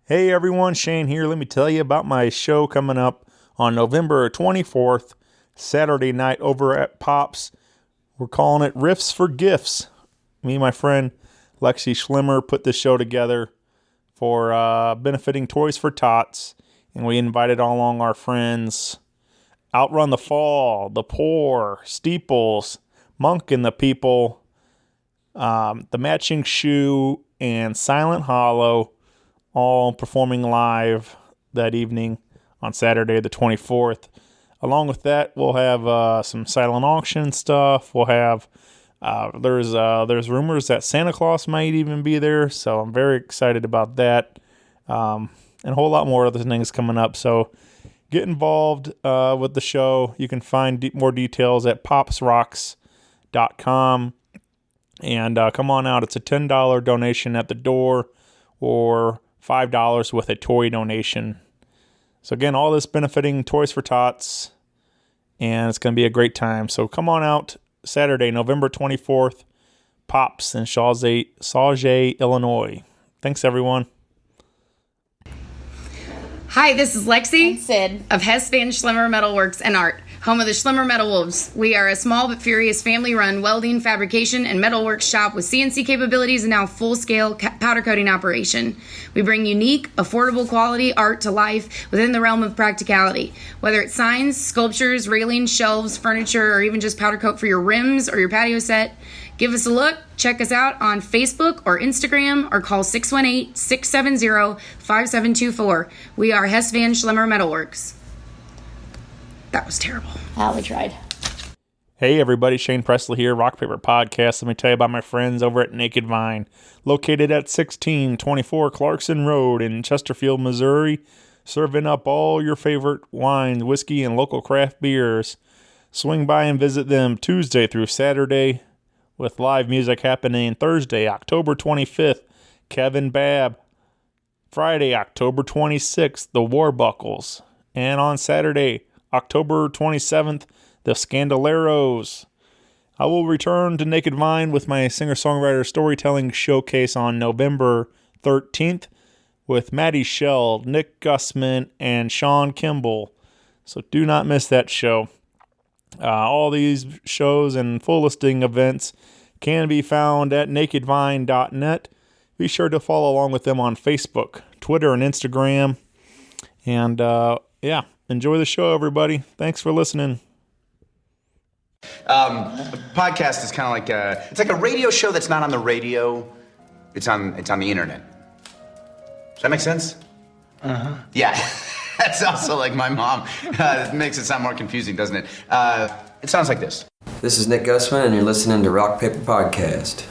Hey everyone, Shane here. Let me tell you about my show coming up on November 24th, Saturday night over at Pops. We're calling it Riffs for Gifts. Me and my friend Lexi Schlimmer put this show together for benefiting Toys for Tots, and we invited all along our friends. Outrun the Fall, The Poor, Steeples, Monk and the People, The Matching Shoe, and Silent Hollow, all performing live that evening on Saturday the 24th. Along with that, we'll have some silent auction stuff. We'll have there's rumors that Santa Claus might even be there, so I'm very excited about that. And a whole lot more other things coming up. So get involved with the show. You can find more details at popsrocks.com. And come on out. It's a $10 donation at the door or $5 with a toy donation. So again, all this benefiting Toys for Tots, and it's going to be a great time. So come on out Saturday, November 24th, Pops in Sauget, Illinois. Thanks, everyone. Hi, this is Lexi and Sid of Hess Van Schlimmer Metalworks and Art, home of the Schlimmer Metal Wolves. We are a small but furious family-run welding, fabrication, and metalworks shop with CNC capabilities and now full-scale powder coating operation. We bring unique, affordable quality art to life within the realm of practicality. Whether it's signs, sculptures, railings, shelves, furniture, or even just powder coat for your rims or your patio set, give us a look, check us out on Facebook or Instagram, or call 618-670-5724. We are Hess Van Schlimmer Metalworks. That was terrible. We tried. Hey everybody, Shane Presley here, Rock Paper Podcast. Let me tell you about my friends over at Naked Vine, located at 1624 Clarkson Road in Chesterfield, Missouri, serving up all your favorite wines, whiskey, and local craft beers. Swing by and visit them Tuesday through Saturday, with live music happening Thursday, October 25th, Kevin Babb. Friday, October 26th, the Warbuckles. And on Saturday, October 27th, the Scandaleros. I will return to Naked Vine with my singer-songwriter storytelling showcase on November 13th with Mattie, Schell, Nick Gusman, and Sean Kimble. So do not miss that show. All these shows and full listing events can be found at nakedvine.net. Be sure to follow along with them on Facebook, Twitter, and Instagram. And enjoy the show, everybody. Thanks for listening. A podcast is kind of like it's like a radio show that's not on the radio. It's on the internet. Does that make sense? Uh-huh. Yeah. That's also like my mom. It makes it sound more confusing, doesn't it? It sounds like this. This is Nick Gusman, and you're listening to Rock Paper Podcast.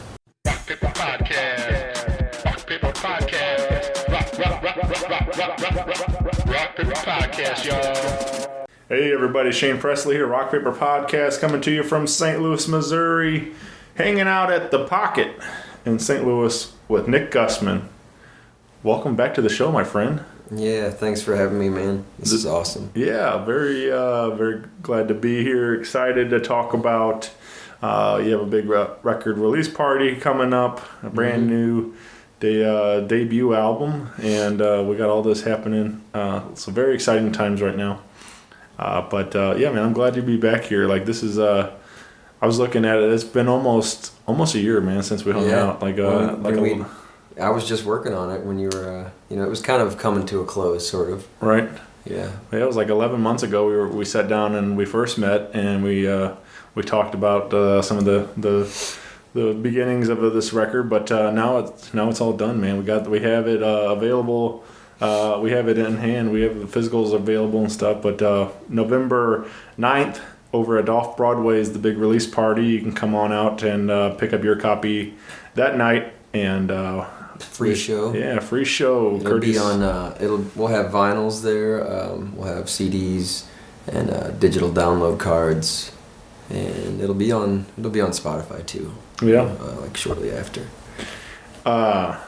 Rock Paper Podcast. Rock Paper Podcast. Rock Paper Podcast, y'all. Hey everybody, Shane Presley here, Rock Paper Podcast, coming to you from St. Louis, Missouri, hanging out at the Pocket in St. Louis with Nick Gusman. Welcome back to the show, my friend. Yeah, thanks for having me, man. This is awesome. Yeah, very glad to be here. Excited to talk about. You have a big record release party coming up, a brand new debut album, and we got all this happening. So very exciting times right now. But man, I'm glad to be back here. Like this is, I was looking at it. It's been almost a year, man, since we hung out. I was just working on it when you were, it was kind of coming to a close, sort of. Right. Yeah. It was like 11 months ago. We sat down and we first met, and we talked about some of the beginnings of this record. But now it's all done, man. We have it available. We have it in hand. We have the physicals available and stuff. But November 9th over at Off Broadway is the big release party. You can come on out and pick up your copy that night. And free show. Yeah, free show. It'll be on. We'll have vinyls there. We'll have CDs and digital download cards, and it'll be on Spotify too. Yeah. Like shortly after. Yeah,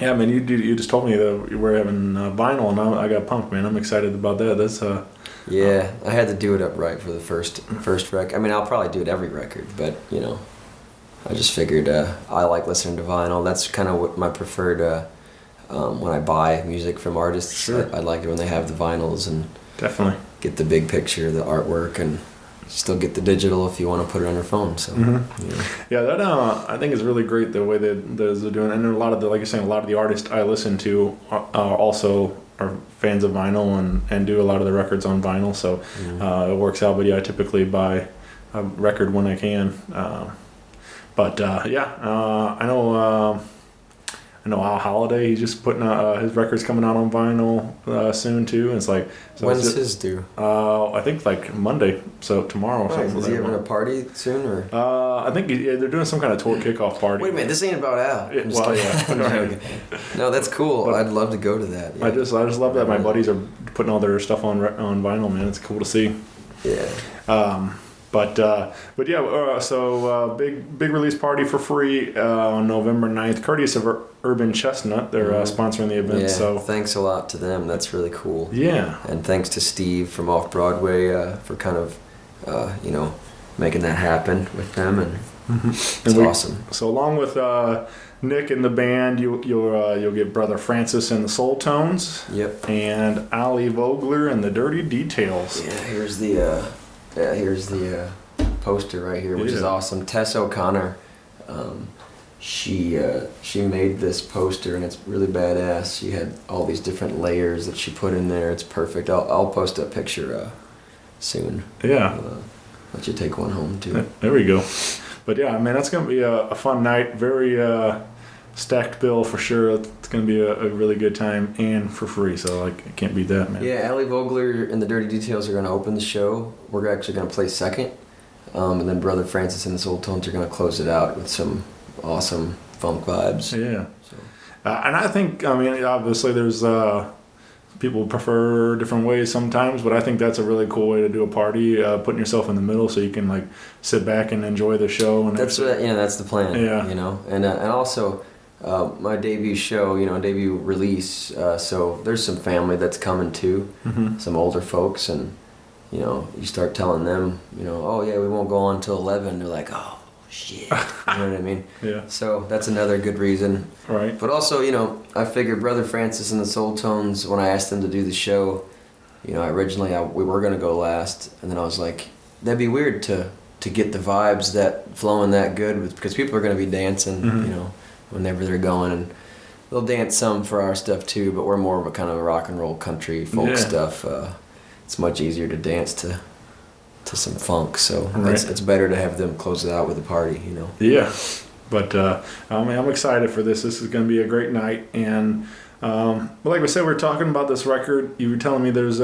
man. You just told me that you were having vinyl, and I got pumped, man. I'm excited about that. That's Yeah, I had to do it upright for the first record. I mean, I'll probably do it every record, but I just figured I like listening to vinyl. That's kind of what my preferred when I buy music from artists. Sure. I like it when they have the vinyls and Definitely. get the big picture, the artwork, and still get the digital if you want to put it on your phone. So Yeah, that I think is really great the way that they're doing. And a lot of the, like you're saying, a lot of the artists I listen to also are fans of vinyl and do a lot of the records on vinyl. So it works out. But yeah, I typically buy a record when I can. I know Al Holiday. He's just putting his record's coming out on vinyl soon too. And it's like, so when's his due? I think like Monday, so tomorrow. Right. Is he having a party soon or? I think they're doing some kind of tour kickoff party. Wait a minute, this ain't about Al. I'm just kidding. I'm joking. No, that's cool. But I'd love to go to that. Yeah. I just love that my buddies are putting all their stuff on vinyl, man. It's cool to see. Yeah. But yeah, so big release party for free on November 9th, courteous of Urban Chestnut. They're sponsoring the event. Yeah, so thanks a lot to them. That's really cool. Yeah. And thanks to Steve from Off Broadway for kind of, making that happen with them, and it's awesome. So along with Nick and the band, you'll get Brother Francis and the Soultones. Yep. And Ali Vogler and the Dirty Details. Yeah. Here's the poster right here, which is awesome. Tess O'Connor, she made this poster, and it's really badass. She had all these different layers that she put in there. It's perfect. I'll post a picture soon. Yeah. Let you take one home too. There we go. But yeah, man, that's gonna be a fun night. Very stacked bill for sure. It's gonna be a really good time and for free. So like, I can't beat that, man. Yeah, Ali Vogler and the Dirty Details are gonna open the show. We're actually gonna play second, and then Brother Francis and the Soultones are gonna close it out with some awesome funk vibes. Yeah. So. And I think, I mean, obviously there's people prefer different ways sometimes, but I think that's a really cool way to do a party, putting yourself in the middle so you can like sit back and enjoy the show. And that's that's the plan. Yeah. And also my debut show, debut release. So there's some family that's coming too, some older folks, and you start telling them, oh yeah, we won't go on till 11. They're like, oh shit, you know what I mean? Yeah. So that's another good reason. Right. But also, I figured Brother Francis and the Soultones, when I asked them to do the show, originally we were gonna go last, and then I was like, that'd be weird to get the vibes that flowing that good because people are gonna be dancing, whenever they're going, and they'll dance some for our stuff too. But we're more of a kind of rock and roll country folk stuff. It's much easier to dance to some funk, so it's better to have them close it out with a party, Yeah, but I'm excited for this. This is going to be a great night, and like we said, we're talking about this record. You were telling me there's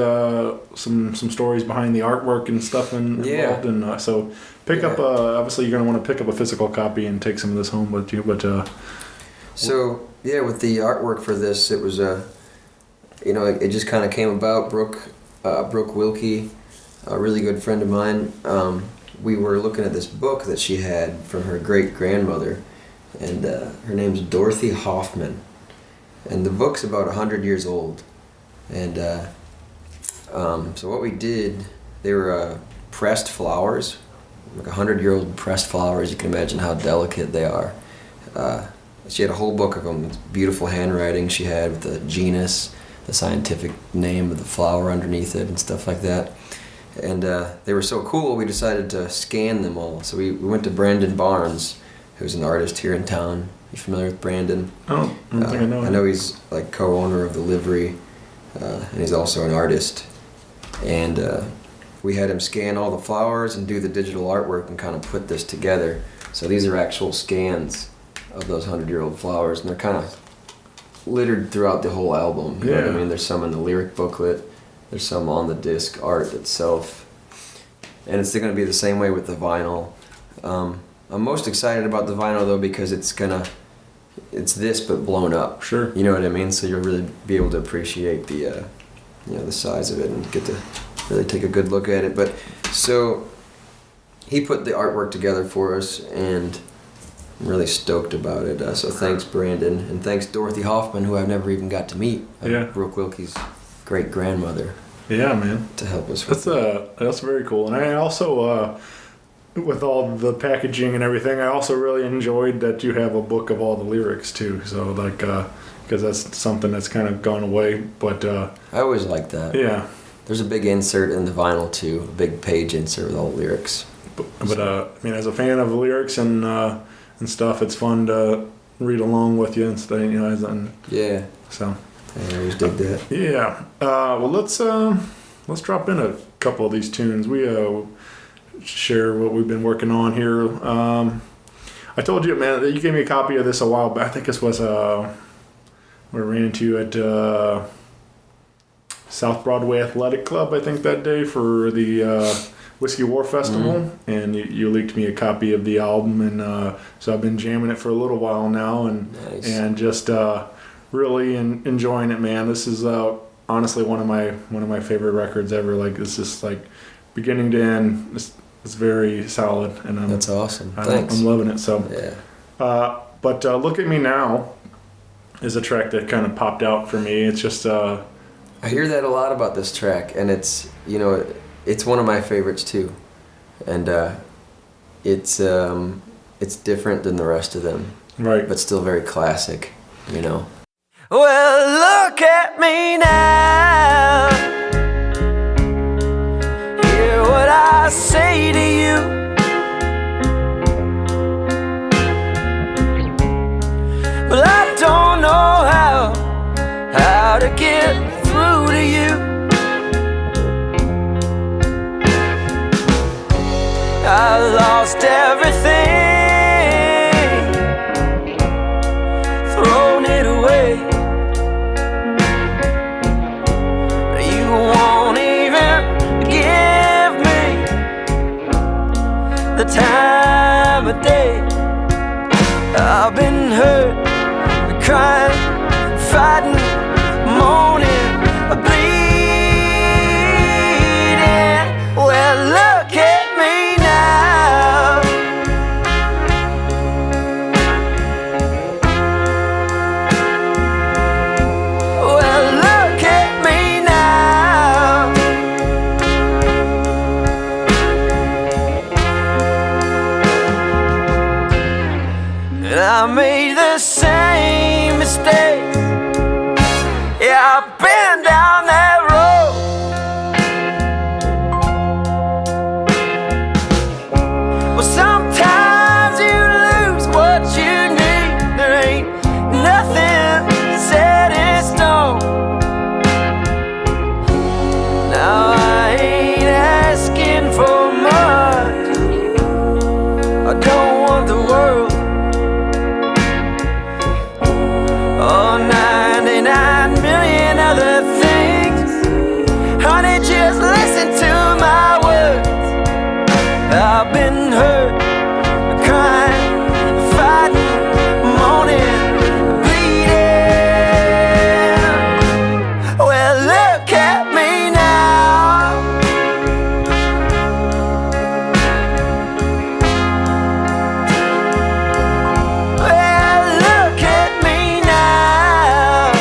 some stories behind the artwork and stuff involved, and so pick up. Obviously, you're going to want to pick up a physical copy and take some of this home with you. But so yeah, with the artwork for this, it was it just kind of came about. Brooke Wilkie, a really good friend of mine, we were looking at this book that she had from her great-grandmother, and her name's Dorothy Hoffman, and the book's about 100 years old, and so what we did, they were pressed flowers, like 100-year-old pressed flowers. You can imagine how delicate they are. She had a whole book of them, beautiful handwriting she had with the genus, the scientific name of the flower underneath it and stuff like that. And they were so cool, we decided to scan them all. So we went to Brandon Barnes, who's an artist here in town. You familiar with Brandon? Oh, I don't think I know him. I know he's like co-owner of the livery, and he's also an artist. And we had him scan all the flowers and do the digital artwork and kind of put this together. So these are actual scans of those 100-year-old flowers, and they're kind of littered throughout the whole album. You know what I mean? There's some in the lyric booklet. There's some on the disc art itself. And it's going to be the same way with the vinyl. I'm most excited about the vinyl, though, because it's this but blown up. Sure. You know what I mean? So you'll really be able to appreciate the size of it and get to really take a good look at it. But so he put the artwork together for us, and I'm really stoked about it. So thanks, Brandon, and thanks Dorothy Hoffman, who I've never even got to meet. Brooke Wilkie's great-grandmother. Yeah, man. To help us with that's very cool. And I also, with all the packaging and everything, I also really enjoyed that you have a book of all the lyrics too. So like, because that's something that's kind of gone away. But I always like that. yeah. There's a big insert in the vinyl too, a big page insert with all the lyrics. But I mean, as a fan of lyrics and stuff, it's fun to read along with you and stuff, you know. Yeah. So. I always dig that. Yeah. Well, let's drop in a couple of these tunes. We share what we've been working on here. I told you, man, that you gave me a copy of this a while back. I think this was we ran into at South Broadway Athletic Club, I think, that day for the Whiskey War Festival, and you leaked me a copy of the album, and so I've been jamming it for a little while now, and Nice. and just really enjoying it, man. This is honestly one of my favorite records ever. Like, it's just like beginning to end. It's very solid, and That's awesome. Thanks. I'm loving it. So, Yeah. but Look at Me Now is a track that kind of popped out for me. It's just I hear that a lot about this track, and it's, you know, it's one of my favorites too, and it's different than the rest of them, right. but still very classic, you know. Well, look at me now. Hear what I say to you. Well, I don't know how to get through to you. I lost everything, thrown it away. You won't even give me the time of day. I've been hurt, crying, fighting, moaning, bleeding. Well, look at me now. Well, look at me now. And I made the same mistake. Yeah, I've been down that road. Well, sometimes you lose what you need. There ain't nothing set in stone. Now I ain't asking for much. I don't want the world. Oh, 99 million other things. Honey, just listen to my words. I've been hurt, crying, fighting, moaning, bleeding. Well, look at me now. Well, look at me now.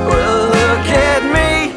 Well, look at me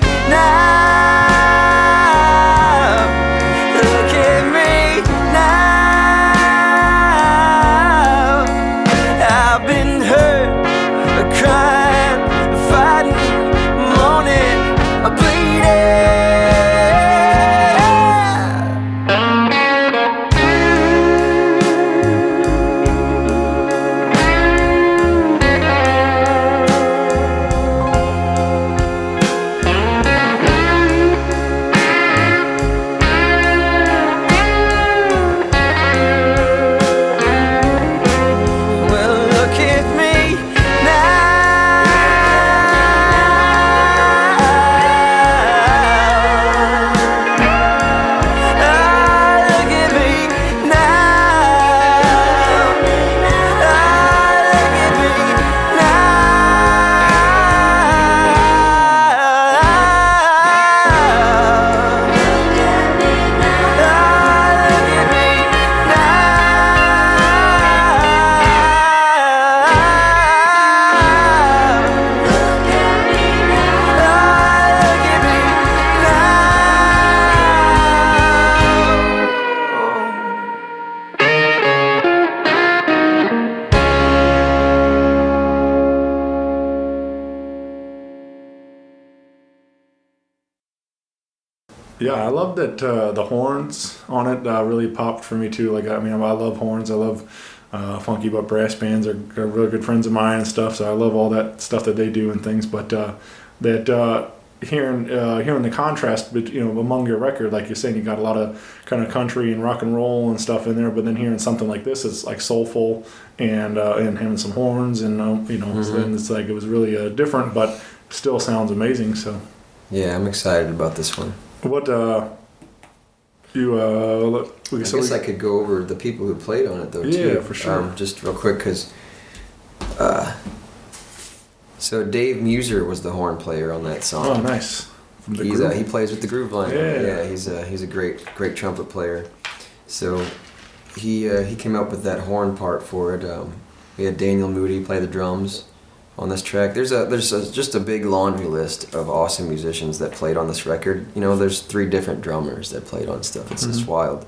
Yeah, I love that the horns on it really popped for me too. Like, I mean, I love horns. I love funky butt brass bands. Are really good friends of mine and stuff. So I love all that stuff that they do and things. But hearing the contrast, among your record, like you're saying, you got a lot of kind of country and rock and roll and stuff in there. But then hearing something like this is like soulful and having some horns and so then it's like it was really different, but still sounds amazing. So yeah, I'm excited about this one. What I guess I could go over the people who played on it though too. Yeah, for sure. Just real quick, because so Dave Muser was the horn player on that song. Oh, nice. From the He group. plays with the Groove Line. Yeah. He's a great trumpet player. So he came up with that horn part for it. We had Daniel Moody play the drums on this track. There's just a big laundry list of awesome musicians that played on this record. There's 3 different drummers that played on stuff. It's just wild.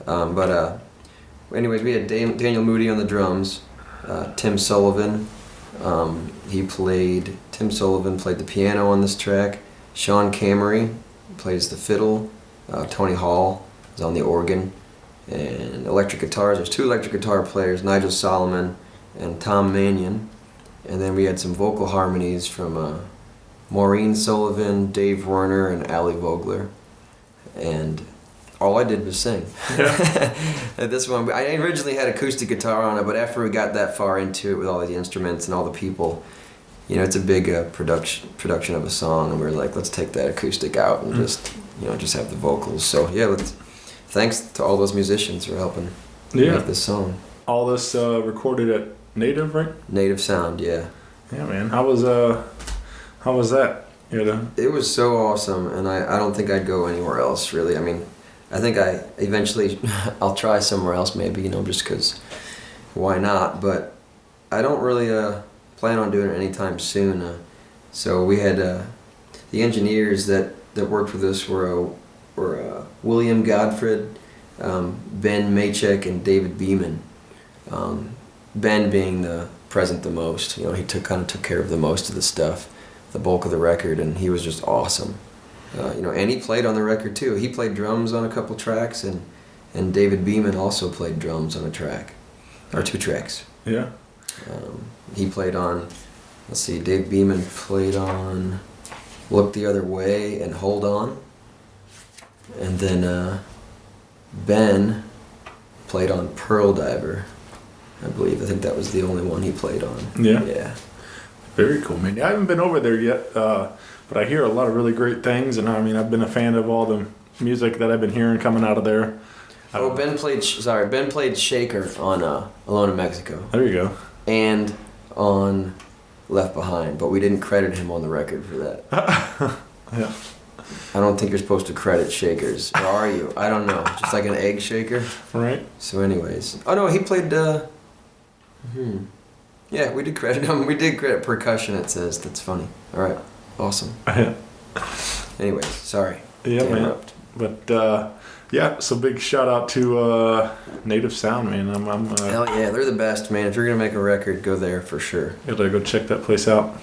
Anyways, we had Daniel Moody on the drums. Tim Sullivan. Tim Sullivan played the piano on this track. Sean Camery plays the fiddle. Tony Hall is on the organ. And electric guitars, there's 2 electric guitar players, Nigel Solomon and Tom Mannion. And then we had some vocal harmonies from Maureen Sullivan, Dave Werner, and Ali Vogler. And all I did was sing. Yeah. This one, I originally had acoustic guitar on it, but after we got that far into it with all the instruments and all the people, it's a big production of a song, and we were like, let's take that acoustic out and just have the vocals. So yeah, thanks to all those musicians for helping make this song. All this recorded at Native, right? Native Sound, yeah. Yeah, man. How was that? It was so awesome, and I don't think I'd go anywhere else, really. I mean, I think I'll try somewhere else maybe, just because why not? But I don't really plan on doing it anytime soon. So we had the engineers that worked with us were William Godfred, Ben Maychek, and David Beeman. Ben being present the most. He took care of the most of the stuff, the bulk of the record, and he was just awesome. And he played on the record too. He played drums on a couple tracks, and David Beeman also played drums on a track, or 2 tracks. Yeah. He played on, Dave Beeman played on Look the Other Way and Hold On. And then Ben played on Pearl Diver, I believe. I think that was the only one he played on. Yeah. Yeah. Very cool, man. I haven't been over there yet, but I hear a lot of really great things, and I mean, I've been a fan of all the music that I've been hearing coming out of there. Ben played Shaker on Alone in Mexico. There you go. And on Left Behind, but we didn't credit him on the record for that. Yeah. I don't think you're supposed to credit shakers, or are you? I don't know. Just like an egg shaker. Right. So anyways. Oh no, he played Yeah, we did credit him. We did credit percussion, it says. That's funny. Alright. Awesome. Yeah. Anyways, sorry. Yeah, man. But so big shout out to Native Sound, man. Hell yeah, they're the best, man. If you're gonna make a record, go there for sure. Gotta go check that place out.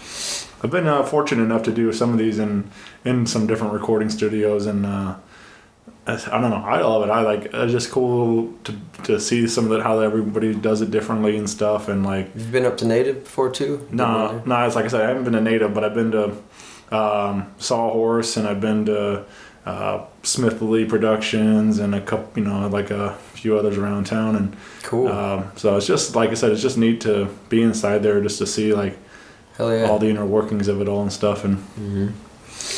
I've been fortunate enough to do some of these in some different recording studios, and I don't know, I love it. It's just cool to see some of that, how everybody does it differently and stuff, and like. You've been up to Native before too? No, it's like I said, I haven't been to Native, but I've been to Sawhorse, and I've been to Smith Lee Productions, and a couple, like a few others around town, and cool. So it's just, like I said, it's just neat to be inside there just to see like. Hell yeah. All the inner workings of it all and stuff, and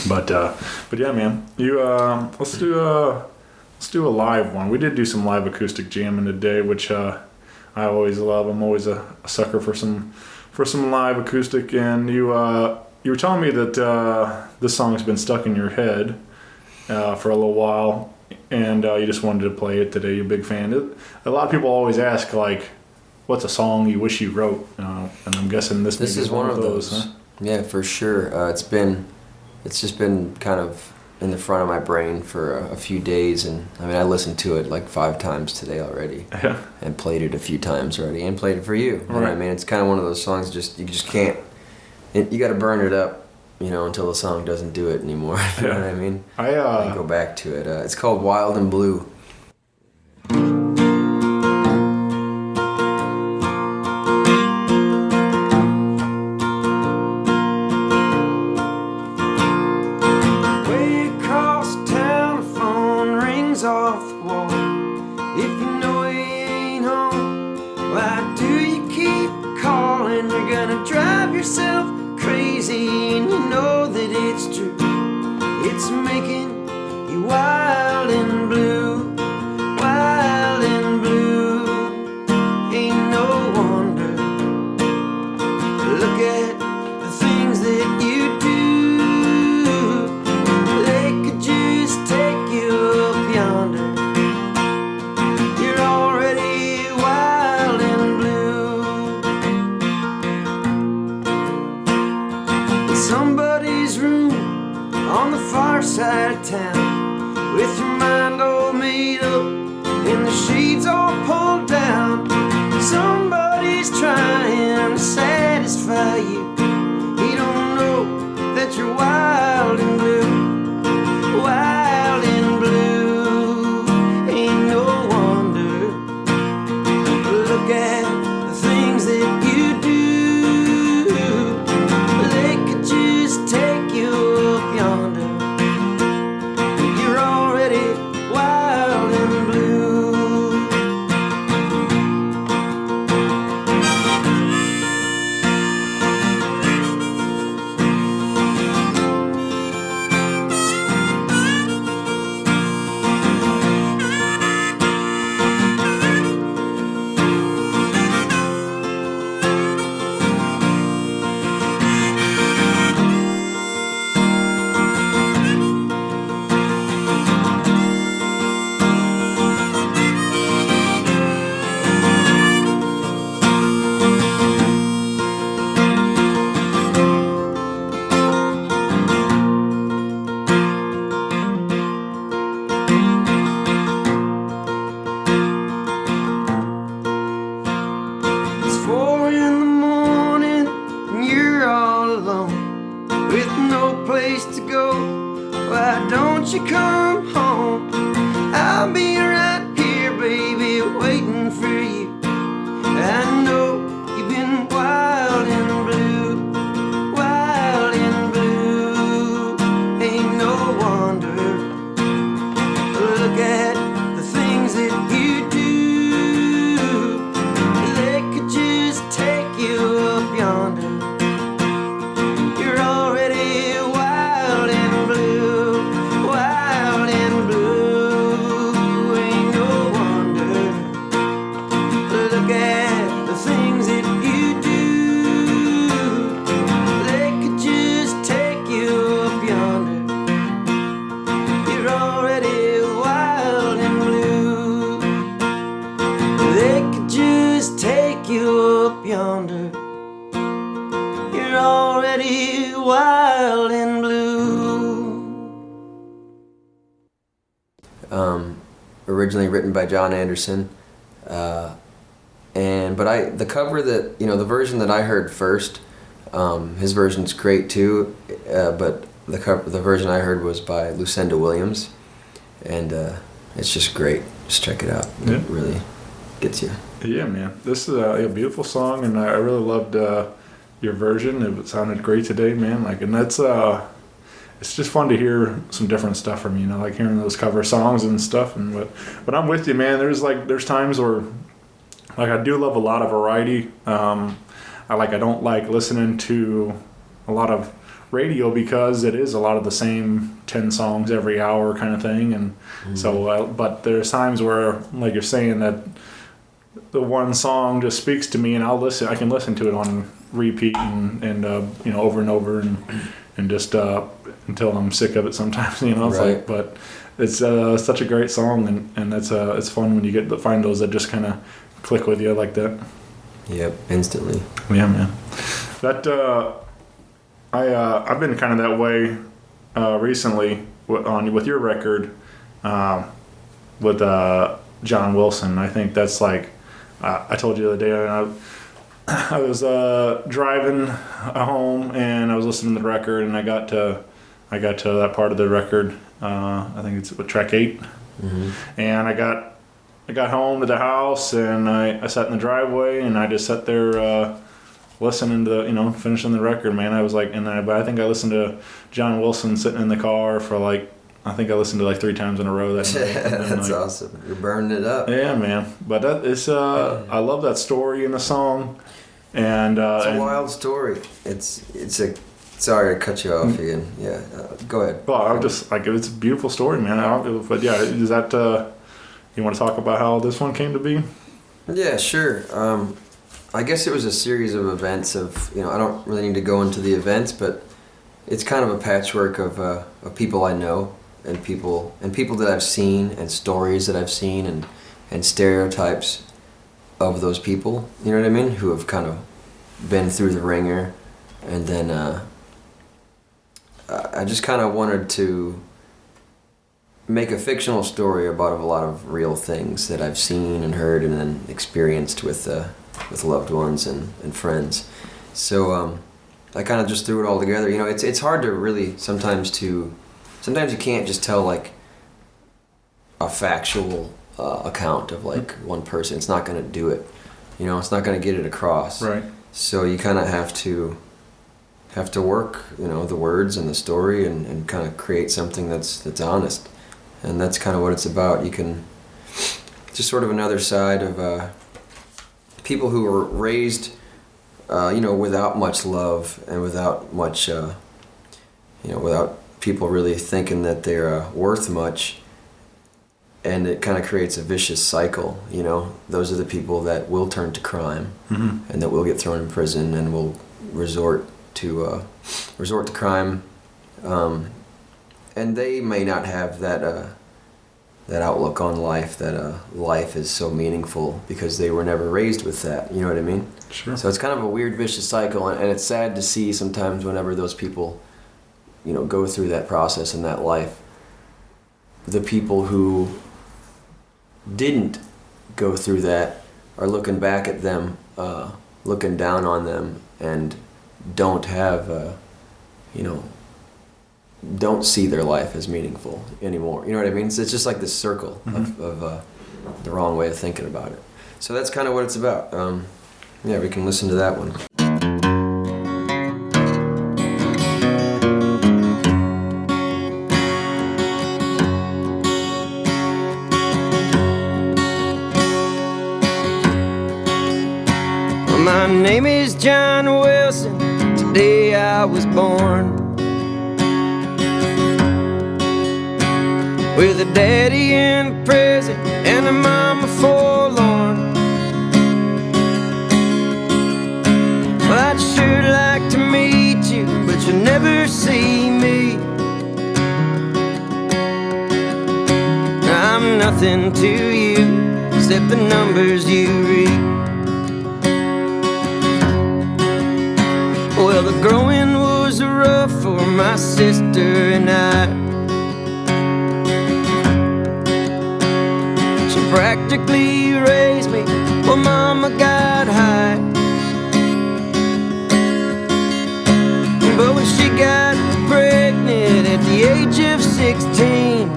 but yeah, man, let's do a live one. We did do some live acoustic jamming today, which I always love. I'm always a sucker for some live acoustic, and you were telling me that this song's been stuck in your head for a little while, and you just wanted to play it today. You're a big fan. A lot of people always ask like, what's a song you wish you wrote? And I'm guessing this is one of those. Huh? Yeah, for sure. It's just been kind of in the front of my brain for a few days, and I mean, I listened to it like 5 times today already, and played it a few times already, and played it for you. Right. I mean, it's kind of one of those songs you just can't. You got to burn it up until the song doesn't do it anymore. You know what I mean? I go back to it. It's called Wild and Blue. Way across town, the phone rings off the wall. If you know he ain't home, why do you keep calling? You're gonna drive yourself crazy, and you know that it's true. It's making you wild and blue, wild and blue. Ain't no wonder. Look at the things that you do. They could just take you up yonder. You're already wild and blue. In somebody's room on the far side of town, with your mind all made up and the sheets all pulled down. Somebody's trying to satisfy you. He don't know that you're wild and blue, wild and blue. Ain't no wonder. Look at the things that you do. They could just take you up yonder. You're already wild and blue. It's 4 in the morning and you're all alone with no place to go. Why don't you come home? I'll be right here, baby, waiting for you. I know you've been wild and blue, wild and blue. Ain't no wonder. Look at the things that you do. They could just take you up yonder. You're already wild and blue, wild and blue. Ain't no wonder. Look at the things that you do. They could just take you up yonder. You're already wild and blue. They could just take you up yonder. You're already wild and blue. Originally written by John Anderson, but the cover that the version that I heard first, his version's great too, but the version I heard was by Lucinda Williams, and it's just great. Just check it out. Yeah. It really gets you. Yeah, man. This is a beautiful song, and I really loved your version. It sounded great today, man. And that's it's just fun to hear some different stuff from you. Like hearing those cover songs and stuff. But I'm with you, man. There's times where I do love a lot of variety. I don't like listening to a lot of radio because it is a lot of the same 10 songs every hour kind of thing, and so but there's times where, like you're saying, that the one song just speaks to me, and I can listen to it on repeat and over and over and just until I'm sick of it sometimes, it's right. But it's such a great song, and it's fun when you get to find those that just kind of click with you like that. Yep, instantly. Yeah, man. That I've been kind of that way recently with your record with John Wilson. I think that's like I told you the other day. I was driving home and I was listening to the record, and I got to that part of the record. I think it's track 8, and I got home to the house, and I sat in the driveway, and I just sat there listening to finishing the record. Man, I was like, but I think I listened to John Wilson sitting in the car for I think I listened to 3 times in a row that night. That's awesome. You're burning it up. Yeah, man. But that is I love that story in the song. And it's a wild story. It's a sorry to cut you off again. Yeah, go ahead. Well, I'm just it's a beautiful story, man. But yeah, is that you want to talk about how this one came to be? Yeah, sure. I guess it was a series of events. I don't really need to go into the events, but it's kind of a patchwork of people I know and people that I've seen and stories that I've seen and stereotypes of those people, you know what I mean, who have kind of been through the ringer. And then I just kind of wanted to make a fictional story about a lot of real things that I've seen and heard and then experienced with loved ones and friends. So I kind of just threw it all together. It's hard to really sometimes you can't just tell a factual account of one person. It's not going to do it. It's not going to get it across. Right. So you kind of have to work, the words and the story and kind of create something that's honest. And that's kind of what it's about. You can just sort of another side of people who were raised, without much love and without much, without people really thinking that they're worth much. And it kind of creates a vicious cycle, Those are the people that will turn to crime, and that will get thrown in prison and will resort to crime, and they may not have that outlook on life that life is so meaningful because they were never raised with that. You know what I mean? Sure. So it's kind of a weird vicious cycle, and it's sad to see sometimes whenever those people, go through that process in that life. The people who didn't go through that are looking back at them, looking down on them, and don't have, don't see their life as meaningful anymore. You know what I mean? So it's just like this circle of the wrong way of thinking about it. So that's kind of what it's about. We can listen to that one. My name is John Wilson. Today I was born with a daddy in prison and a mama forlorn. Well, I'd sure like to meet you, but you'll never see me. I'm nothing to you except the numbers you read. Well, the growing was rough for my sister and I. She practically raised me while Mama got high. But when she got pregnant at the age of 16,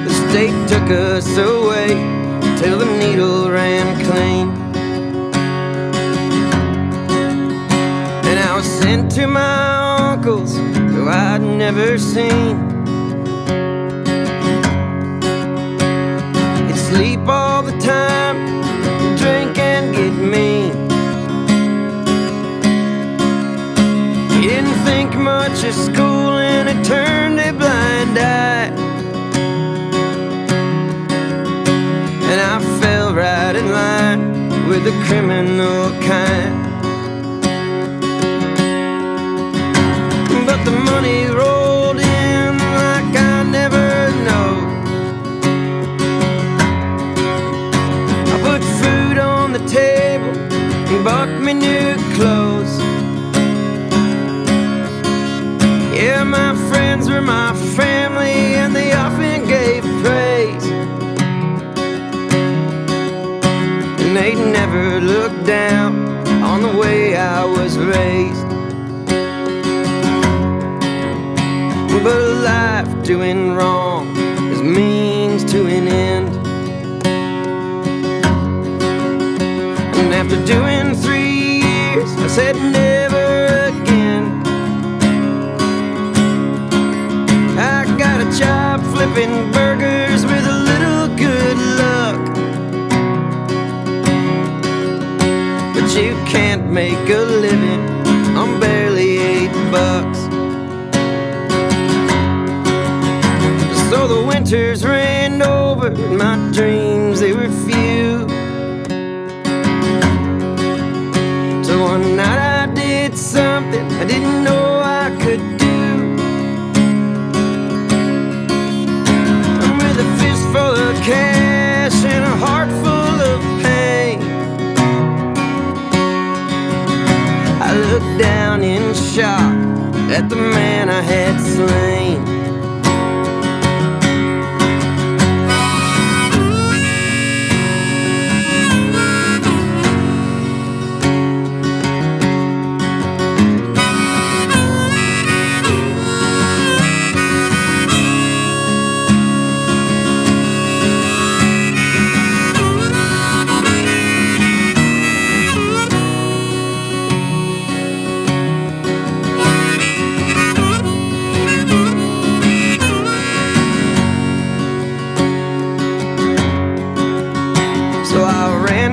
the state took us away till the needle ran clean. I was sent to my uncles who I'd never seen. He'd sleep all the time, drink and get mean. He didn't think much of school and he turned a blind eye. And I fell right in line with the criminal kind. But the money rolled in like I never know. I put food on the table and bought me new clothes. Yeah, my friends were my family and they often gave praise. And doing wrong is means to an end. And after doing 3 years, I said never again. I got a job flipping burgers with a little good luck, but you can't make a living on barely $8. So the winters rained over my dreams, they were few. So one night I did something I didn't know I could do. And with a fist full of cash and a heart full of pain, I looked down in shock at the man I had slain.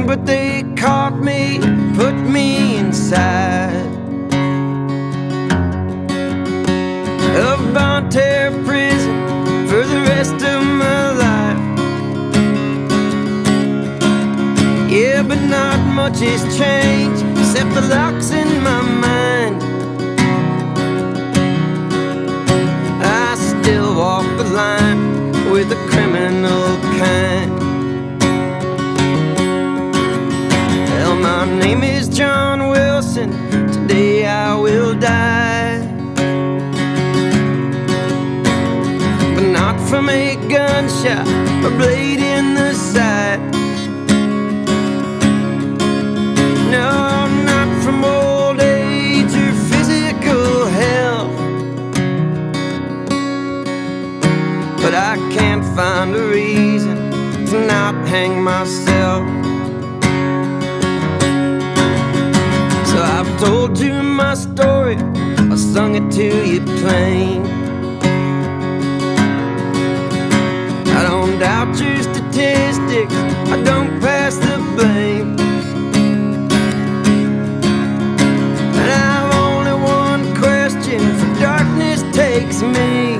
But they caught me, put me inside of Bonterre prison for the rest of my life. Yeah, but not much has changed except the locks in my mind. I still walk the line with the criminal kind. My name is John Wilson, today I will die, but not from a gunshot or blade in the side. No, not from old age or physical health, but I can't find a reason to not hang myself. So I've told you my story, I sung it to you plain. I don't doubt your statistics, I don't pass the blame. And I've only one question, for darkness takes me.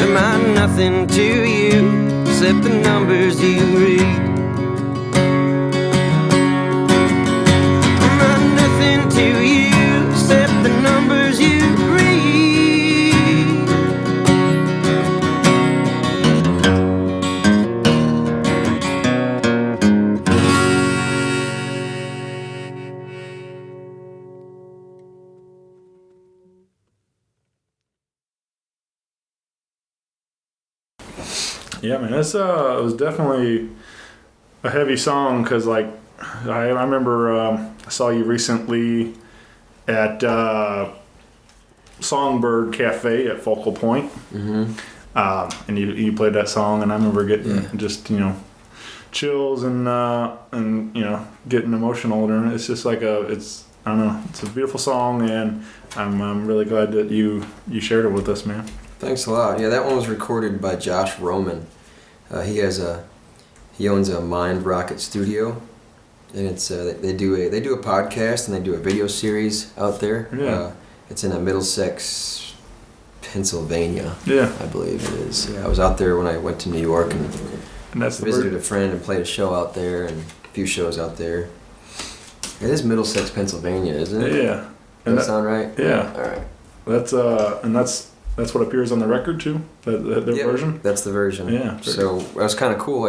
Am I nothing to you except the numbers you read? To you, except the numbers you read. Yeah, man, this was definitely a heavy song because, like, I remember I saw you recently at Songbird Cafe at Focal Point, and you played that song, and I remember getting just chills and getting emotional. And it's just like it's I don't know, it's a beautiful song, and I'm really glad that you shared it with us, man. Thanks a lot. Yeah, that one was recorded by Josh Roman. He owns a Mind Rocket studio. And it's they do a podcast and they do a video series out there. Yeah. It's in Middlesex, Pennsylvania. Yeah, I believe it is. Yeah, I was out there when I went to New York and that's visited a friend and played a show out there and a few shows out there. It is Middlesex, Pennsylvania, isn't it? Yeah. Does that sound right? Yeah. All right. That's what appears on the record too. The version. That's the version. Yeah. So that was kind of cool.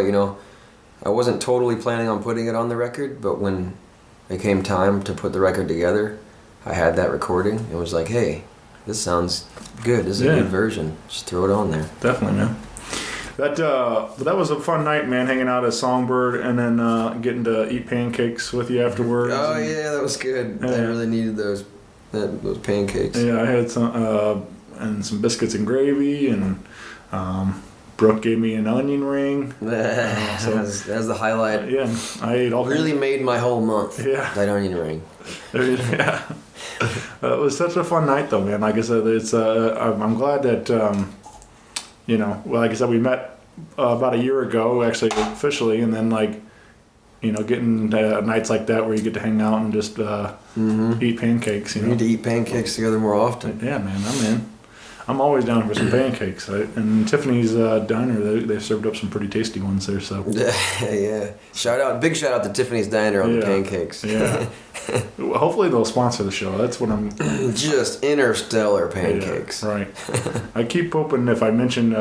I wasn't totally planning on putting it on the record, but when it came time to put the record together, I had that recording. It was like, hey, this sounds good. This is a good version. Just throw it on there. Definitely, man. That was a fun night, man, hanging out at Songbird and then getting to eat pancakes with you afterwards. Oh, yeah, that was good. Yeah. I really needed those. those pancakes. Yeah, I had some and some biscuits and gravy, and Brooke gave me an onion ring. That's the highlight. Yeah, I ate all. Really made my whole month. Yeah. That onion ring. Yeah. It was such a fun night, though, man. Like I said, it's I'm glad that well, like I said, we met about a year ago, actually officially, and then like getting nights like that where you get to hang out and just eat pancakes. We need to eat pancakes together more often. Yeah, man, I'm in. I'm always down for some pancakes. And Tiffany's Diner, they served up some pretty tasty ones there. So yeah, big shout out to Tiffany's Diner on the pancakes. Yeah. Hopefully they'll sponsor the show. That's what I'm. Just interstellar pancakes. Yeah, right. I keep hoping if I mention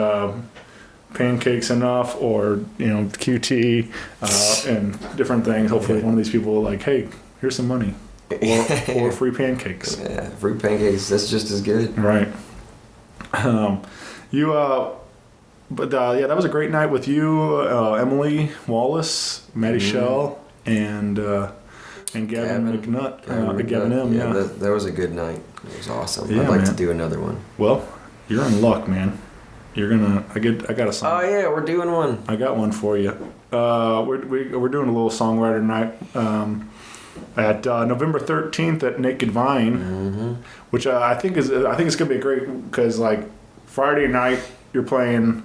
pancakes enough, or QT and different things, hopefully one of these people will like, hey, here's some money, or free pancakes. Yeah, free pancakes. That's just as good. Right. That was a great night with you, Emily Wallace, Mattie Schell, and Gavin McNutt, Gavin M. Yeah, that was a good night. It was awesome. Yeah, I'd like to do another one. Well, you're in luck, man. You're gonna. I got a song. Oh yeah, we're doing one. I got one for you. We're doing a little songwriter night at November 13th at Naked Vine, which I think it's gonna be great because like Friday night you're playing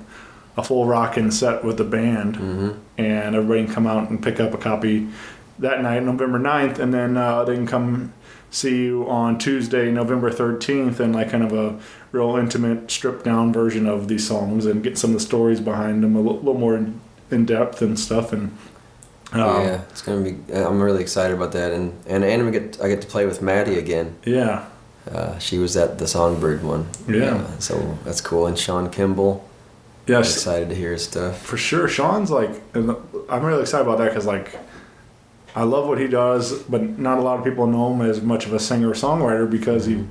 a full rockin' set with the band, and everybody can come out and pick up a copy that night, November 9th, and then they can come see you on Tuesday, November 13th, and like kind of a real intimate, stripped down version of these songs and get some of the stories behind them a little more in depth and stuff. And yeah, it's gonna be. I'm really excited about that, and I get to play with Mattie again. Yeah. She was at the Songbird one. Yeah. So that's cool. And Sean Kimble. Yeah. I'm excited to hear his stuff. For sure. Sean's like, I'm really excited about that because like, I love what he does, but not a lot of people know him as much of a singer-songwriter because he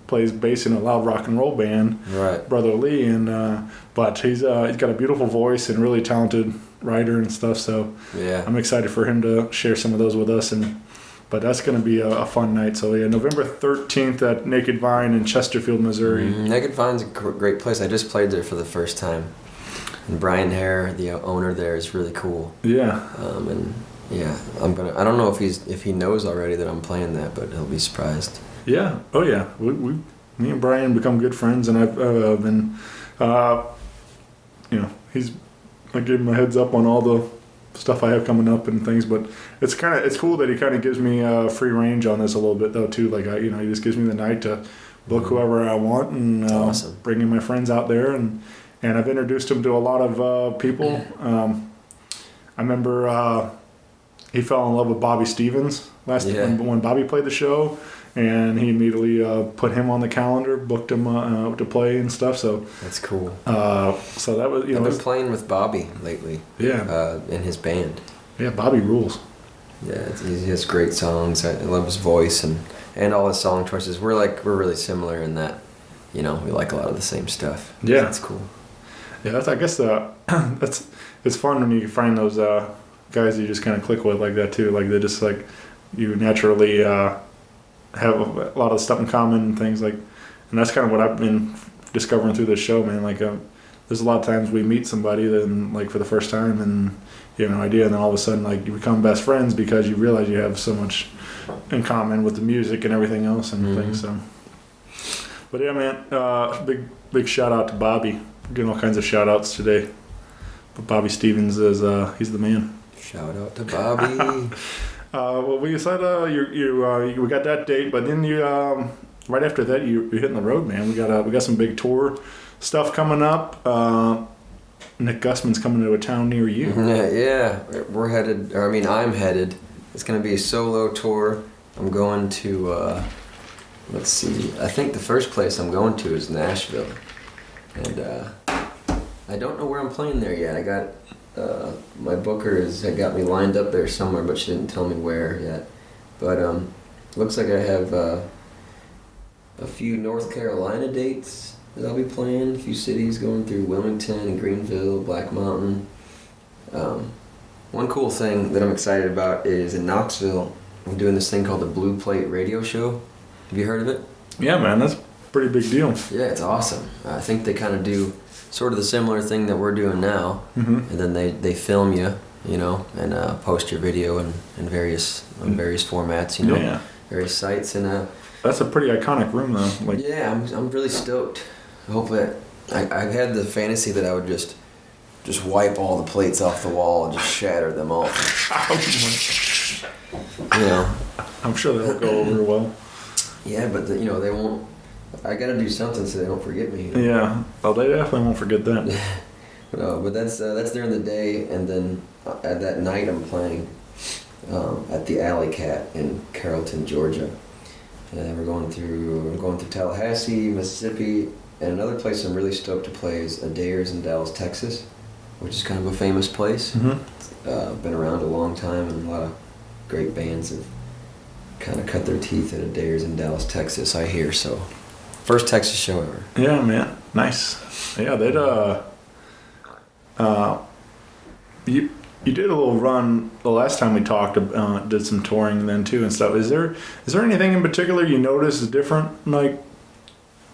plays bass in a loud rock and roll band, right? Brother Lee, and but he's got a beautiful voice and really talented writer and stuff. So yeah, I'm excited for him to share some of those with us. But that's going to be a fun night. So yeah, November 13th at Naked Vine in Chesterfield, Missouri. Naked Vine's a great place. I just played there for the first time, and Brian Hare, the owner there, is really cool. Yeah. And yeah, I don't know if he knows already that I'm playing that, but he'll be surprised. Yeah. Oh yeah. Me and Brian become good friends, and I've been, I gave him a heads up on all the stuff I have coming up and things. But it's cool that he kind of gives me free range on this a little bit though too. Like he just gives me the night to book whoever I want and awesome. Bringing my friends out there and I've introduced him to a lot of people. I remember. He fell in love with Bobby Stevens when Bobby played the show, and he immediately put him on the calendar, booked him to play and stuff. So that's cool. So that was I've been playing with Bobby lately. Yeah. In his band. Yeah, Bobby rules. Yeah, he has great songs. I love his voice and all his song choices. We're really similar in that, we like a lot of the same stuff. Yeah, that's cool. Yeah, I guess it's fun when you find those. Guys you just kind of click with like that too, like they just like you naturally have a lot of stuff in common and things like, and that's kind of what I've been discovering through this show, man. Like there's a lot of times we meet somebody then like for the first time and you have no idea, and then all of a sudden like you become best friends because you realize you have so much in common with the music and everything else and things. So, but yeah, man, big shout out to Bobby. We're getting all kinds of shout outs today, but Bobby Stevens is he's the man. Shout out to Bobby. Well, we said we got that date, but then you right after that you're hitting the road, man. We got some big tour stuff coming up. Nick Gusman's coming to a town near you. Yeah, we're headed. Or I mean, I'm headed. It's gonna be a solo tour. I'm going to. Let's see. I think the first place I'm going to is Nashville, and I don't know where I'm playing there yet. I got. My booker had got me lined up there somewhere, but she didn't tell me where yet. But looks like I have a few North Carolina dates that I'll be playing. A few cities going through Wilmington and Greenville, Black Mountain. One cool thing that I'm excited about is in Knoxville, I'm doing this thing called the Blue Plate Radio Show. Have you heard of it? Yeah, man, that's a pretty big deal. Yeah, it's awesome. I think they kind of do sort of the similar thing that we're doing now, and then they film you, you know, and post your video in various formats, you know, various sites, and that's a pretty iconic room though. Like, yeah, I'm really stoked. Hopefully, I had the fantasy that I would just wipe all the plates off the wall and just shatter them all. You know, I'm sure that'll go over well. Yeah, but you know, they won't. I gotta do something so they don't forget me. Yeah, well, they definitely won't forget that. No, but that's during the day, and then at that night I'm playing at the Alley Cat in Carrollton, Georgia, and I'm going through Tallahassee, Mississippi, and another place I'm really stoked to play is Adair's in Dallas, Texas, which is kind of a famous place. Been around a long time, and a lot of great bands have kind of cut their teeth at Adair's in Dallas, Texas, I hear. So, first Texas show ever. Yeah, man, nice. Yeah, they'd you did a little run the last time we talked. Did some touring then too and stuff. Is there anything in particular you notice is different, like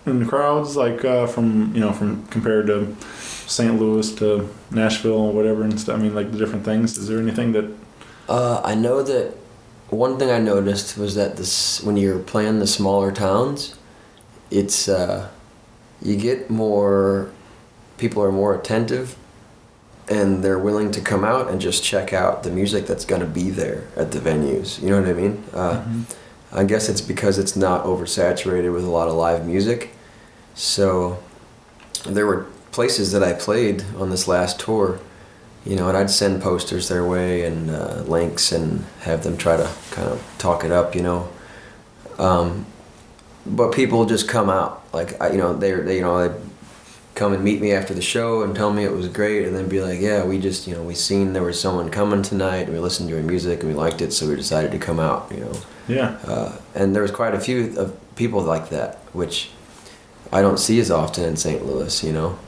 in the crowds, like from compared to St. Louis to Nashville or whatever and stuff? I mean, like the different things. Is there anything that? I know that one thing I noticed was that when you're playing the smaller towns, it's you get more people are more attentive, and they're willing to come out and just check out the music that's going to be there at the venues. You know what I mean? I guess it's because it's not oversaturated with a lot of live music. So there were places that I played on this last tour, you know, and I'd send posters their way and links and have them try to kind of talk it up, you know. But people just come out, like they come and meet me after the show and tell me it was great, and then be like, yeah, we seen there was someone coming tonight, and we listened to your music and we liked it, so we decided to come out, you know. Yeah. And there was quite a few of people like that, which I don't see as often in St. Louis, you know,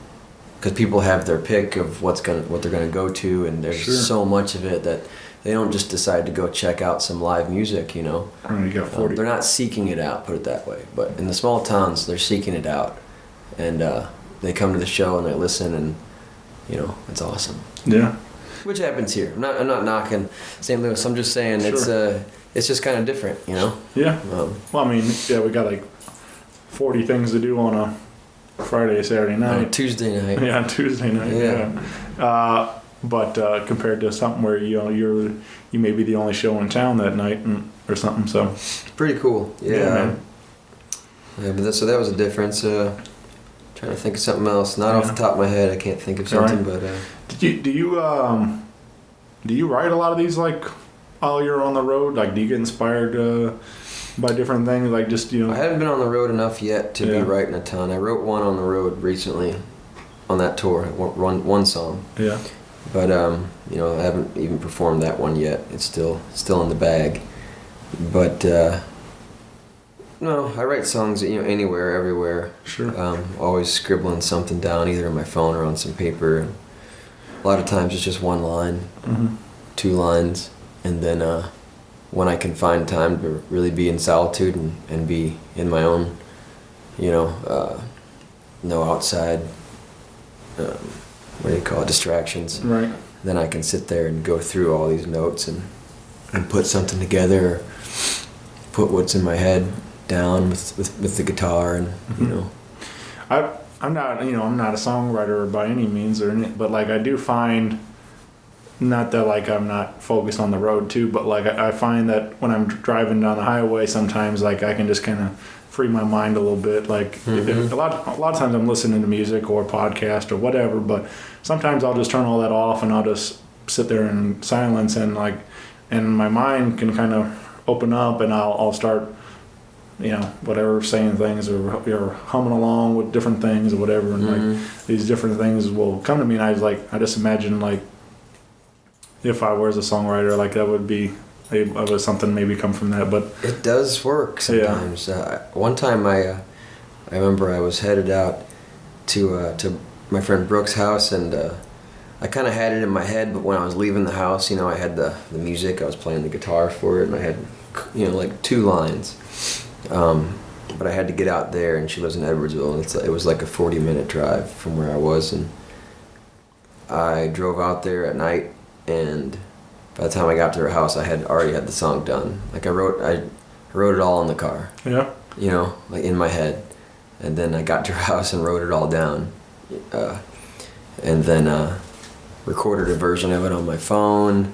because people have their pick of what they're gonna go to, and there's so much of it that they don't just decide to go check out some live music, you know. You got 40. They're not seeking it out, put it that way. But in the small towns, they're seeking it out, and they come to the show and they listen, and you know, it's awesome. Yeah. Which happens here. I'm not knocking St. Louis. I'm just saying it's just kind of different, you know. Yeah. Well, I mean, yeah, we got like 40 things to do on a Friday, Saturday night. Tuesday night. Yeah, Tuesday night. Yeah. But compared to something where you may be the only show in town that night or something, so it's pretty cool. Yeah. Man. Yeah, but so that was a difference. Trying to think of something else. Not off the top of my head, I can't think of something. Right. But do you write a lot of these like while you're on the road? Like, do you get inspired by different things? Like, just I haven't been on the road enough yet to be writing a ton. I wrote one on the road recently, on that tour. One song. Yeah. But I haven't even performed that one yet. It's still in the bag. But no, I write songs anywhere, everywhere. Sure. Always scribbling something down, either on my phone or on some paper. A lot of times it's just one line, 2 lines, and then when I can find time to really be in solitude and be in my own, no outside. What do you call it? Distractions. Right. Then I can sit there and go through all these notes and put something together, or put what's in my head down with the guitar, and I'm not a songwriter by any means but like I do find, not that like I'm not focused on the road too, but like I find that when I'm driving down the highway sometimes, like I can just kind of free my mind a little bit. Like a lot of times I'm listening to music or podcast or whatever, but sometimes I'll just turn all that off and I'll just sit there in silence, and my mind can kind of open up, and I'll start whatever, saying things or humming along with different things or whatever, and like these different things will come to me, and I just imagine like if I was a songwriter, like that would be something maybe come from that. But it does work sometimes. One time I remember I was headed out to my friend Brooke's house, and I kind of had it in my head, but when I was leaving the house, I had the music, I was playing the guitar for it, and I had like 2 lines. but I had to get out there, and she lives in Edwardsville, and it was like a 40-minute drive from where I was, and I drove out there at night, and by the time I got to her house, I had already had the song done. Like I wrote it all in the car. Yeah. You know, like in my head, and then I got to her house and wrote it all down, and then recorded a version of it on my phone,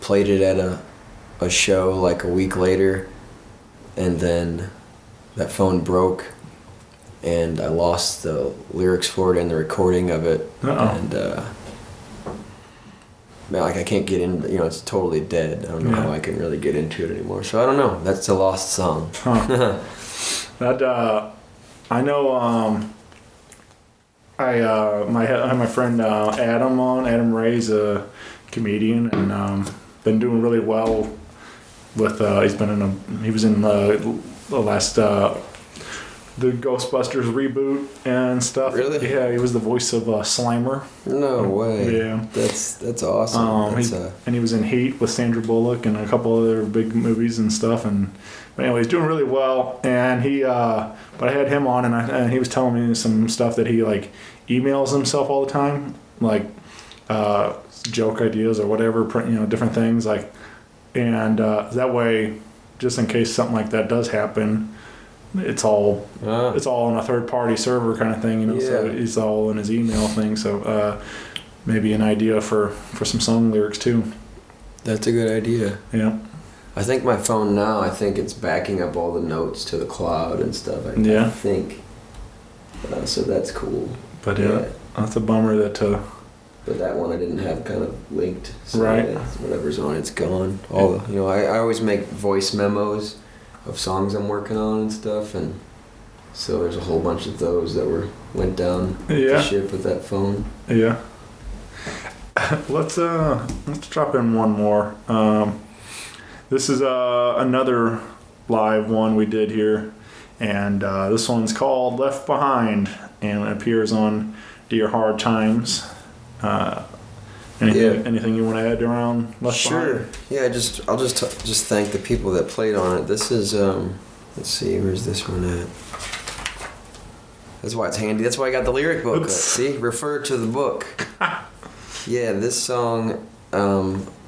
played it at a show like a week later, and then that phone broke, and I lost the lyrics for it and the recording of it. And man, like I can't get in, you know, it's totally dead. I don't know how I can really get into it anymore. So I don't know. That's a lost song. That I know. I had my friend Adam on. Adam Ray's a comedian and been doing really well with. He was in the last the Ghostbusters reboot and stuff. Really? Yeah, he was the voice of Slimer. No way. Yeah, that's awesome. And he was in Heat with Sandra Bullock and a couple other big movies and stuff. But anyway, he's doing really well. And but I had him on, and he was telling me some stuff that he like emails himself all the time, like joke ideas or whatever, you know, different things like, and that way, just in case something like that does happen. It's all on a third party server kind of thing, you know. Yeah. So it's all in his email thing. So maybe an idea for some song lyrics too. That's a good idea. Yeah. I think my phone now, I think it's backing up all the notes to the cloud and stuff. I think. So that's cool. But yeah, that's a bummer that. But that one I didn't have kind of linked. So right. Whatever's on it's gone. All the, you know, I always make voice memos of songs I'm working on and stuff, and so there's a whole bunch of those that went down the ship with that phone. Yeah. Let's drop in one more. This is another live one we did here, and this one's called Left Behind, and it appears on Dear Hard Times. Anything you want to add around Left Behind? Yeah, I'll just thank the people that played on it. This is let's see, where's this one at? That's why it's handy. That's why I got the lyric book. See, refer to the book. Yeah, this song.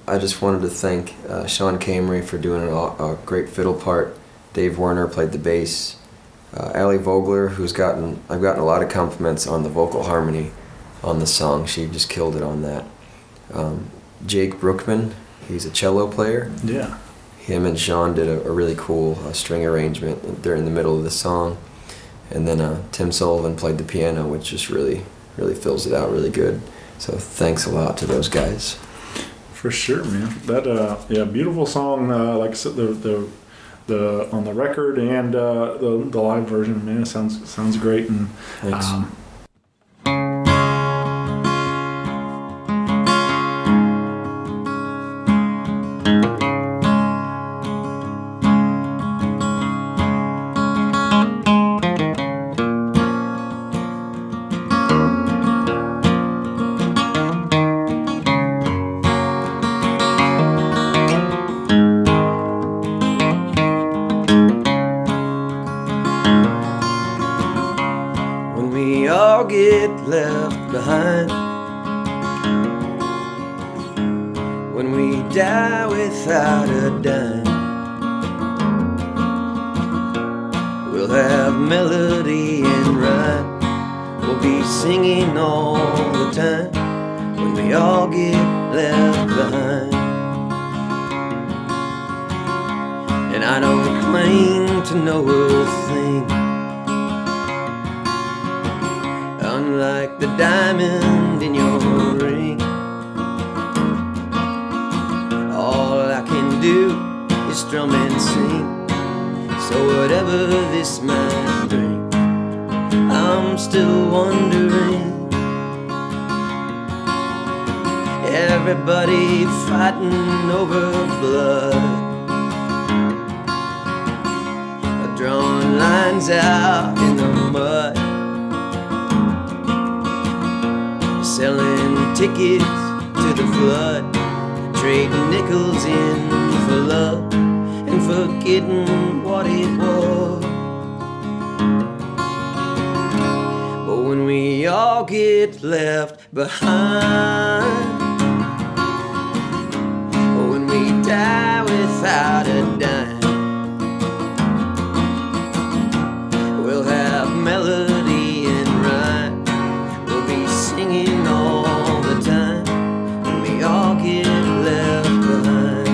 I just wanted to thank Sean Camry for doing a great fiddle part. Dave Werner played the bass. Allie Vogler, I've gotten a lot of compliments on the vocal harmony on the song. She just killed it on that. Jake Brookman, he's a cello player. Yeah. Him and Sean did a really cool string arrangement during the middle of the song. And then Tim Sullivan played the piano, which just really, really fills it out really good. So thanks a lot to those guys. For sure, man. That beautiful song. Like I said, the on the record and the live version, man, it sounds great. And thanks. Left behind, when we die without a dime, we'll have melody and rhyme. We'll be singing all the time when we all get left behind. And I don't claim to know a thing, like the diamond in your ring. All I can do is strum and sing. So whatever this might bring, I'm still wondering. Everybody fighting over blood, drawing lines out in the mud, selling tickets to the flood, trading nickels in for love, and forgetting what it was. when we all get left behind. When we die without a dime, we'll have melody and rhyme. We'll be singing all the time when we all get left behind.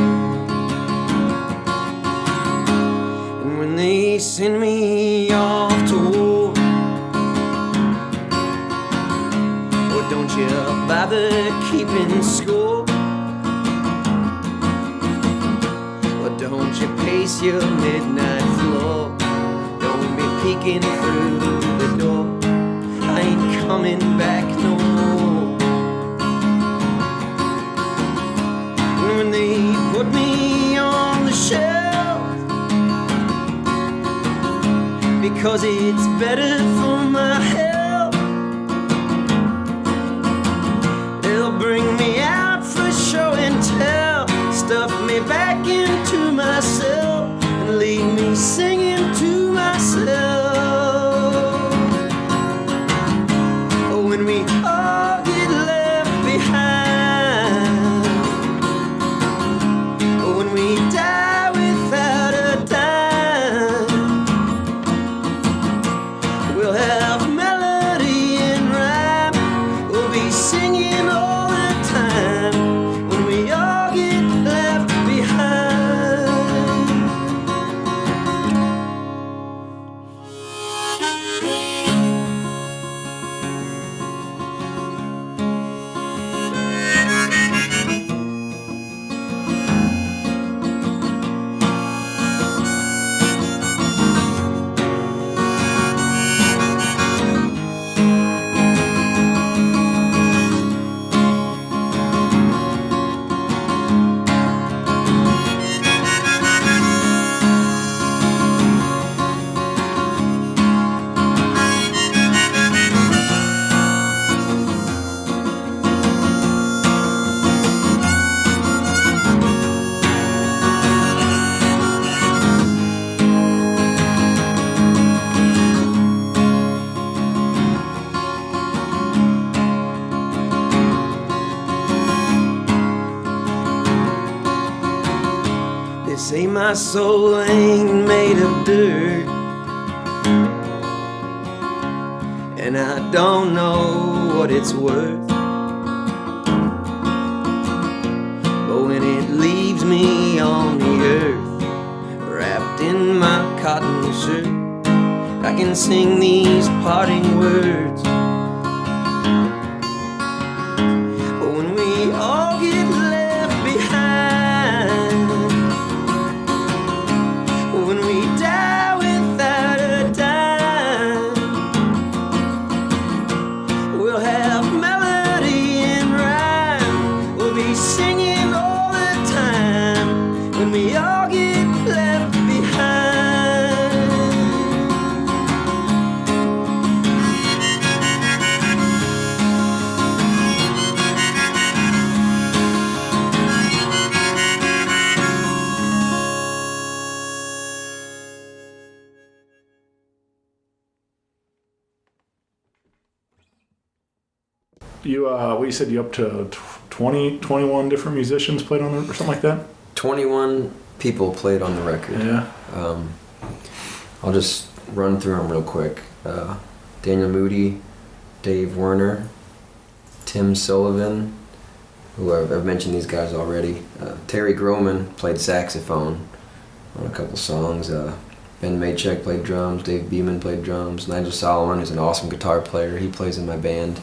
And when they send me off to war, well, don't you bother keeping score. Well, don't you pace your midnight floor. Don't be peeking through the door. I ain't coming back no more. And when they put me on the shelf, because it's better for my health, they'll bring me out for show and tell, stuff me back into myself, and leave me singing to myself. Oh, when we all get left behind, oh, when we die without a dime, we'll have melody and rhyme. We'll be singing all the time when we all get left behind. They say my soul ain't made of dirt, and I don't know what it's worth. But when it leaves me on the earth, wrapped in my cotton shirt, I can sing these parting words. But when we all get left behind, when we die without a dime, we'll have melody and rhyme. We'll be singing all the time when we all get left behind. You said you up to 20, 21 different musicians played on it or something like that? 21 people played on the record. Yeah. I'll just run through them real quick. Daniel Moody, Dave Werner, Tim Sullivan, who I've mentioned these guys already. Terry Groman played saxophone on a couple songs. Ben Maychek played drums. Dave Beeman played drums. Nigel Solomon, who's an awesome guitar player, he plays in my band.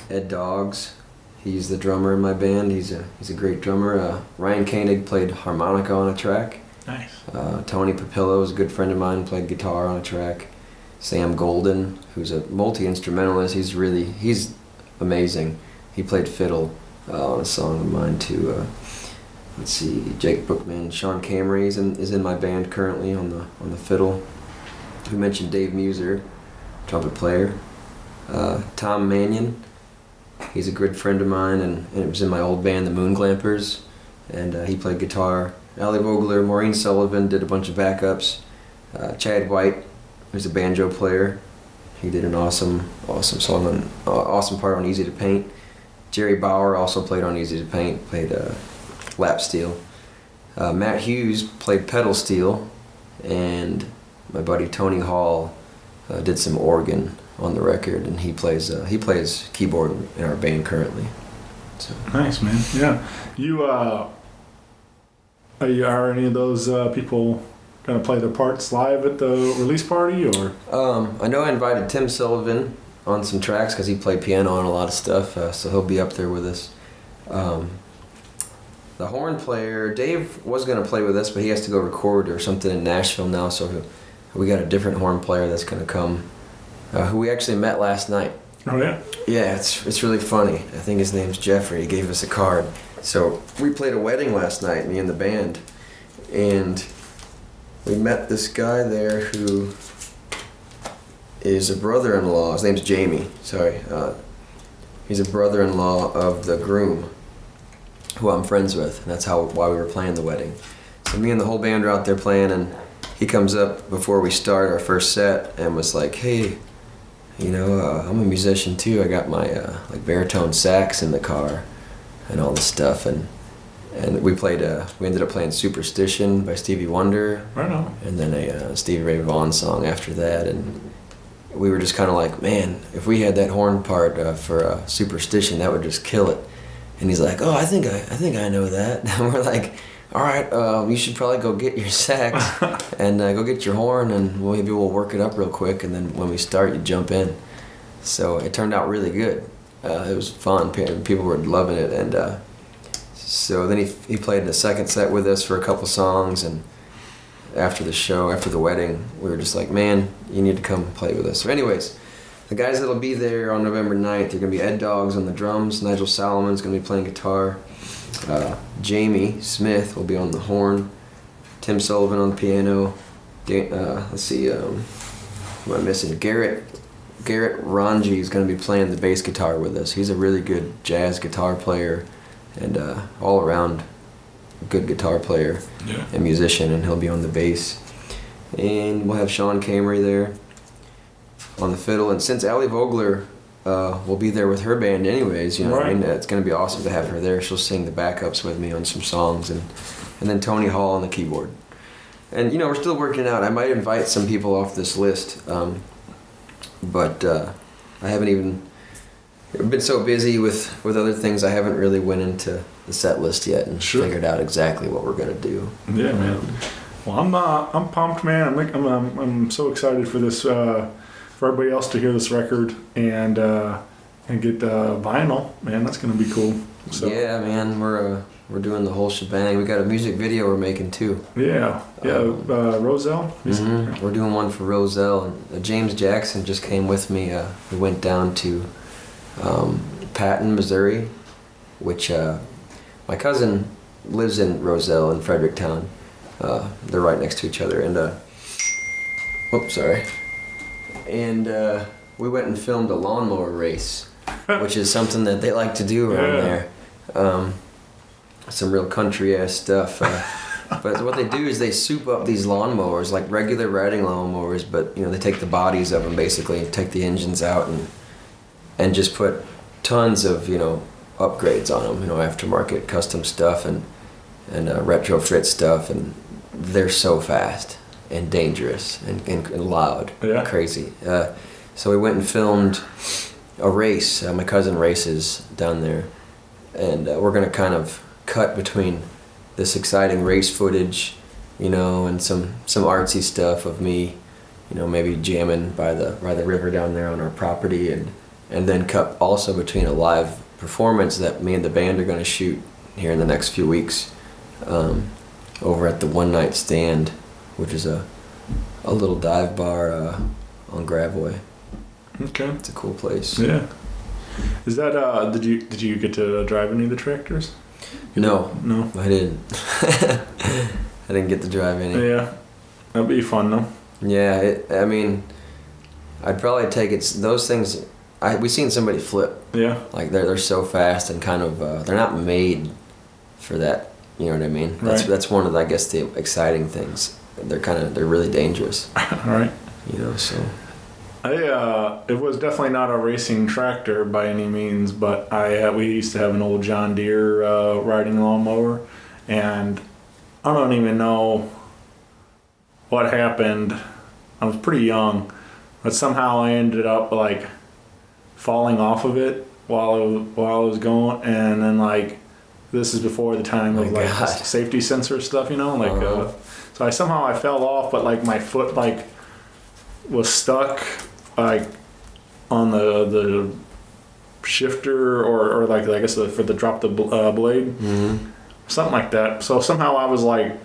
Ed Doggs, he's the drummer in my band. He's a great drummer. Ryan Koenig played harmonica on a track. Nice. Tony Papillo is a good friend of mine, played guitar on a track. Sam Golden, who's a multi-instrumentalist, he's amazing. He played fiddle on a song of mine too. Let's see, Jake Bookman, Sean Camry is in my band currently on the fiddle. We mentioned Dave Muser, trumpet player. Tom Mannion, he's a good friend of mine, and it was in my old band, the Moon Glampers, and he played guitar. Ali Vogler, Maureen Sullivan did a bunch of backups. Chad White, who's a banjo player, He did an awesome song on awesome part on Easy to Paint. Jerry Bauer also played on Easy to Paint, played lap steel. Matt Hughes played pedal steel, and my buddy Tony Hall did some organ on the record, and he plays keyboard in our band currently. So. Nice, man. Yeah. You are any of those people gonna play their parts live at the release party, or? I know I invited Tim Sullivan on some tracks because he played piano on a lot of stuff, so he'll be up there with us. The horn player, Dave, was going to play with us, but he has to go record or something in Nashville now, so we got a different horn player that's going to come, who we actually met last night. Oh, yeah? Yeah, it's really funny. I think his name's Jeffrey. He gave us a card. So we played a wedding last night, me and the band, and we met this guy there who is a brother-in-law. His name's Jamie. Sorry. He's a brother-in-law of the groom, who I'm friends with, and that's why we were playing the wedding. So me and the whole band are out there playing, and he comes up before we start our first set and was like, "Hey, I'm a musician too. I got my baritone sax in the car, and all this stuff." And we played. We ended up playing "Superstition" by Stevie Wonder, right on, and then a Stevie Ray Vaughan song after that, and we were just kind of like, man, if we had that horn part for "Superstition, that would just kill it." And he's like, "Oh, I think I know that." And we're like, "All right, you should probably go get your sax and go get your horn, and maybe we'll work it up real quick, and then when we start, you jump in." So it turned out really good. It was fun. People were loving it, and so then he played in the second set with us for a couple songs, and after the wedding, we were just like, "Man, you need to come play with us." So anyways, the guys that'll be there on November 9th are going to be Ed Doggs on the drums, Nigel Salomon's going to be playing guitar, Jamie Smith will be on the horn, Tim Sullivan on the piano, let's see, who am I missing? Garrett Ranji is going to be playing the bass guitar with us. He's a really good jazz guitar player and all around good guitar player and musician, and he'll be on the bass. And we'll have Sean Camry there on the fiddle, and since Allie Vogler will be there with her band anyways, right. I mean, it's going to be awesome to have her there. She'll sing the backups with me on some songs, and then Tony Hall on the keyboard. And we're still working it out. I might invite some people off this list, but I haven't even been so busy with other things. I haven't really went into the set list yet and figured out exactly what we're going to do. Yeah, man. Well, I'm pumped, man. I'm so excited for this. For everybody else to hear this record and get vinyl, man, that's gonna be cool. So. Yeah, man, we're doing the whole shebang. We got a music video we're making too. Yeah, Roselle. Mm-hmm. We're doing one for Roselle, and James Jackson just came with me. We went down to Patton, Missouri, which my cousin lives in Roselle in Fredericktown. They're right next to each other, and sorry. And we went and filmed a lawnmower race, which is something that they like to do around there. Some real country-ass stuff. But what they do is they soup up these lawnmowers, like regular riding lawnmowers, but they take the bodies of them basically, take the engines out and just put tons of upgrades on them, aftermarket custom stuff and retrofit stuff, and they're so fast and dangerous and loud, crazy. So we went and filmed a race. My cousin races down there, and we're gonna kind of cut between this exciting race footage, and some artsy stuff of me, maybe jamming by the river down there on our property, and then cut also between a live performance that me and the band are gonna shoot here in the next few weeks, over at the One Night Stand, which is a little dive bar on Gravois. Okay. It's a cool place. Yeah. Is that did you get to drive any of the tractors? No, I didn't. I didn't get to drive any. Yeah, that'd be fun though. Yeah, I'd probably take it. Those things, we seen somebody flip. Yeah. Like they're so fast and kind of they're not made for that. You know what I mean? Right. That's one of the, I guess, the exciting things. They're really dangerous. All right. So. It was definitely not a racing tractor by any means, but we used to have an old John Deere riding lawnmower, and I don't even know what happened. I was pretty young, but somehow I ended up like falling off of it while I was going, and then like this is before the time of like safety sensor stuff, you know, like so I fell off, but like my foot like was stuck like on the shifter or like I guess for the drop the blade, something like that. So somehow I was like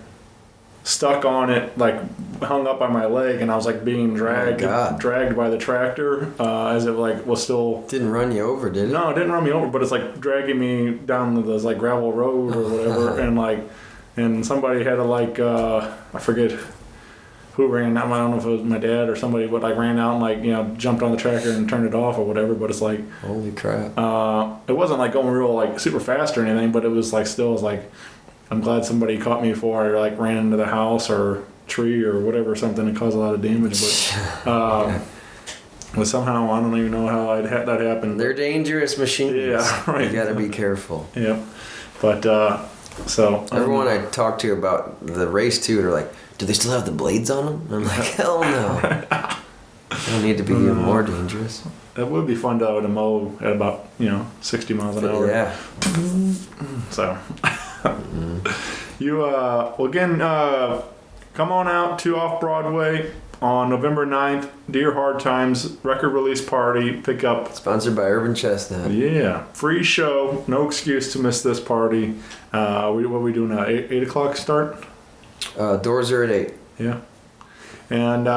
stuck on it, like hung up by my leg, and I was like being dragged by the tractor as it like was still didn't run you over, did it? No, it didn't run me over, but it's like dragging me down this like gravel road or whatever, and somebody had to like I forget who ran out. I don't know if it was my dad or somebody, but like ran out and like, you know, jumped on the tractor and turned it off or whatever. But it's like, holy crap! It wasn't like going real like super fast or anything, but it was like still was like, I'm glad somebody caught me before I like ran into the house or tree or whatever, something that caused a lot of damage. But but somehow I don't even know how that happened. They're dangerous machines. Yeah, right. You got to be careful. Yep. But so everyone I talk to about the race too, they're like, do they still have the blades on them? And I'm like, hell no. They don't need to be even more dangerous. It would be fun though to mow at about 60 miles an hour. Yeah. So you well again, come on out to Off Broadway on November 9th, Dear Hard Times record release party. Pick up. Sponsored by Urban Chestnut. Yeah, free show. No excuse to miss this party. What are we doing now? 8 o'clock start. Doors are at 8. Yeah. And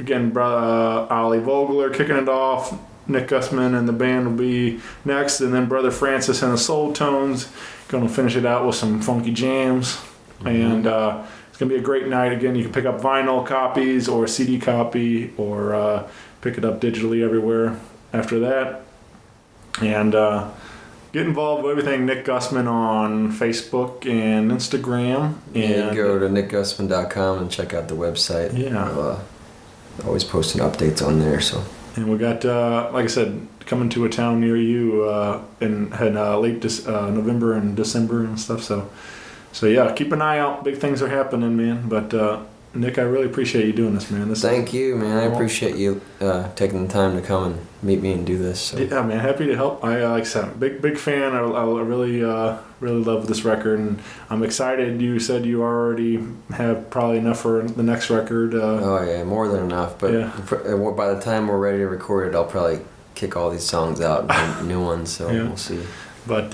again, brother Ollie Vogler kicking it off. Nick Gusman and the band will be next, and then Brother Francis and the Soultones going to finish it out with some funky jams. And it's going to be a great night. Again, you can pick up vinyl copies or CD copy or pick it up digitally everywhere after that. And get involved with everything Nick Gusman on Facebook and Instagram. And you go to nickgusman.com and check out the website. Yeah. Always posting updates on there. So. And we got, like I said, coming to a town near you in late November and December and stuff. So yeah, keep an eye out. Big things are happening, man. But Nick, I really appreciate you doing this, man. Thank you, man. I appreciate you taking the time to come and meet me and do this. So. Yeah, man. Happy to help. I like I said, big fan. I really love this record, and I'm excited. You said you already have probably enough for the next record. Oh yeah, more than enough. But by the time we're ready to record it, I'll probably kick all these songs out and new ones. So we'll see. But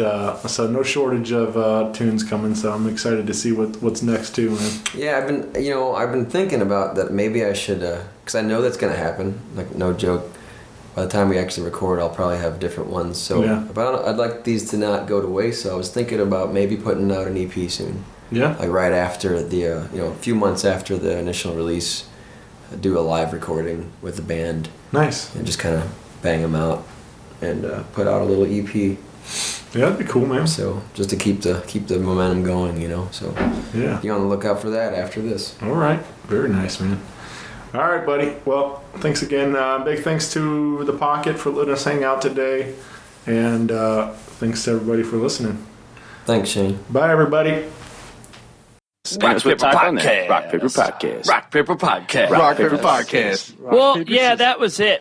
so no shortage of tunes coming, so I'm excited to see what's next too, man. Yeah, I've been thinking about that. Maybe I should, because I know that's gonna happen. Like no joke. By the time we actually record, I'll probably have different ones. So, but I'd like these to not go to waste. So I was thinking about maybe putting out an EP soon. Yeah. Like right after the, a few months after the initial release, do a live recording with the band. Nice. And just kind of bang them out, and put out a little EP. Yeah, that'd be cool, man. So just to keep the momentum going, So yeah, be on the lookout for that after this. All right, very nice, man. All right, buddy. Well, thanks again. Big thanks to The Pocket for letting us hang out today, and thanks to everybody for listening. Thanks, Shane. Bye, everybody. Rock Paper Podcast. Rock Paper Podcast. Rock Paper Podcast. Rock Paper Podcast. Well, yeah, that was it.